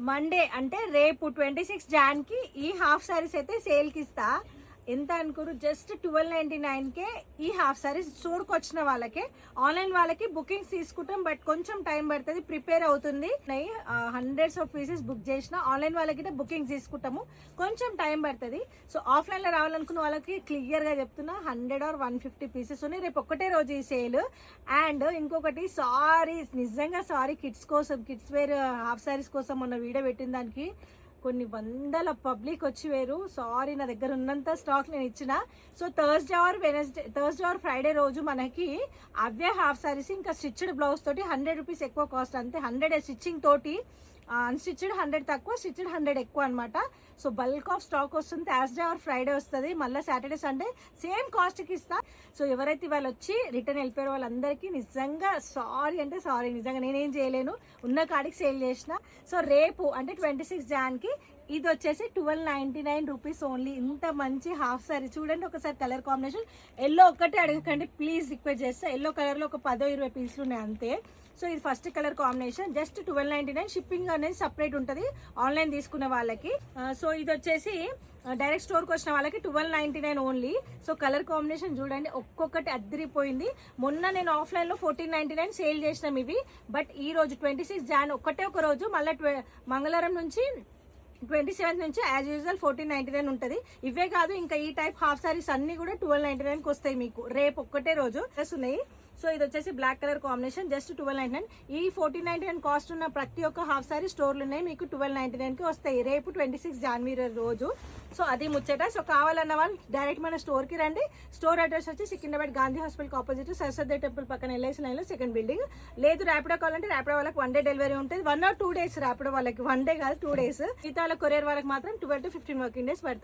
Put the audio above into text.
Monday అంటే రేపు 26 జాన్కి ఈ హాఫ్ సారీస్ అయితే సేల్కి ఇస్తా. ఎంత అనుకోరు, జస్ట్ 1299కే ఈ హాఫ్ సారీస్. స్టోర్కి వచ్చిన వాళ్ళకే, ఆన్లైన్ వాళ్ళకి బుకింగ్స్ తీసుకుంటాం, బట్ కొంచెం టైం పడుతుంది, ప్రిపేర్ అవుతుంది. హండ్రెడ్స్ ఆఫ్ పీసెస్ బుక్ చేసిన, ఆన్లైన్ వాళ్ళకి బుకింగ్స్ తీసుకుంటాము, కొంచెం టైం పడుతుంది. సో ఆఫ్లైన్లో రావాలనుకున్న వాళ్ళకి క్లియర్గా చెప్తున్నా 100 or 150 పీసెస్ ఉన్నాయి. రేపు ఒక్కటే రోజు ఈ సేల్. అండ్ ఇంకొకటి సారీస్, నిజంగా సారీ కిడ్స్ కోసం, కిడ్స్ వేర్ హాఫ్ సారీస్ కోసం మొన్న వీడియో పెట్టిన దానికి కొన్ని వందల పబ్లిక్ వచ్చి వేరు. సారీ, నా దగ్గర ఉన్నంత స్టాక్ నేను ఇచ్చిన. సో థర్స్డే ఆర్ ఫ్రైడే రోజు మనకి అవే హాఫ్ సారీస్ ఇంకా స్టిచ్డ్ బ్లౌజ్ తోటి 100 రూపీస్ ఎక్కువ కాస్ట్, అంతే. 100 స్టిచ్చింగ్ తోటి, అన్స్టిచ్డ్ 100 తక్కువ, స్టిచ్డ్ 100 ఎక్కువ అనమాట. సో బల్క్ ఆఫ్ స్టాక్ వస్తుంది. థర్స్డే ఆర్ ఫ్రైడే వస్తుంది, మళ్ళీ సాటర్డే సండే సేమ్ కాస్ట్కి ఇస్తా. సో ఎవరైతే వాళ్ళు వచ్చి రిటర్న్ వెళ్ళిపోయారో వాళ్ళందరికీ నిజంగా సారీ అంటే సారీ, నిజంగా నేనేం చేయలేను, ఉన్న కాడికి సేల్ చేసిన. సో రేపు అంటే 26 జాన్కి ఇది వచ్చేసి 1299 రూపీస్ ఓన్లీ. ఇంత మంచి హాఫ్ సారీ చూడండి ఒకసారి. కలర్ కాంబినేషన్ ఎల్లో ఒక్కటే అడగకండి ప్లీజ్, రిక్వెస్ట్ చేస్తా. ఎల్లో కలర్లో ఒక 10-20 పీసులు ఉన్నాయి అంతే. సో ఇది first colour combination, just 1299. Shipping అనేది సపరేట్ ఉంటుంది ఆన్లైన్ తీసుకునే వాళ్ళకి. సో ఇది వచ్చేసి డైరెక్ట్ స్టోర్కి వచ్చిన వాళ్ళకి 1299 ఓన్లీ. సో కలర్ కాంబినేషన్ చూడండి, ఒక్కొక్కటి అద్దరిపోయింది. మొన్న నేను ఆఫ్లైన్లో 1499 సేల్ చేసినాం ఇవి, బట్ ఈ రోజు 26 జాన్ ఒక్కటే ఒక రోజు, మళ్ళీ మంగళవారం నుంచి 27 నుంచి యాజ్ యూజువల్ 1499 ఉంటుంది. ఇవే కాదు, ఇంకా ఈ టైప్ హాఫ్ సారీస్ అన్ని కూడా 1299కి వస్తాయి మీకు. రేపు ఒక్కటే రోజు ఉన్నాయి. సో ఇది వచ్చేసి బ్లాక్ కలర్ కాంబినేషన్, జస్ట్ 1299. ఈ 1499 కాస్ట్ ఉన్న ప్రతి ఒక్క హాఫ్ సారీ స్టోర్లు ఉన్నాయి, మీకు 1299కి వస్తాయి రేపు 26 జనవరి రోజు. సో అది ముచ్చట. సో కావాలన్న వాళ్ళు డైరెక్ట్ మన స్టోర్కి రండి. స్టోర్ అడ్రస్ వచ్చి సికింద్రాబాద్ గాంధీ హాస్పిటల్కి ఆపోజిట్ సరస్వతి టెంపుల్ పక్కన ఎల్ఐసి లైన్లో సెకండ్ బిల్డింగ్. లేదు ర్యాపిడో కావాలంటే ర్యాపిడో వాళ్ళకి 1 డే డెలివరీ ఉంటుంది, 1 or 2 days. ర్యాపిడో వాళ్ళకి 1 డే కాదు 2 days. మిగతా కొరియర్ వాళ్ళకి మాత్రం 12 to 15 వర్కింగ్ డేస్ పడుతుంది.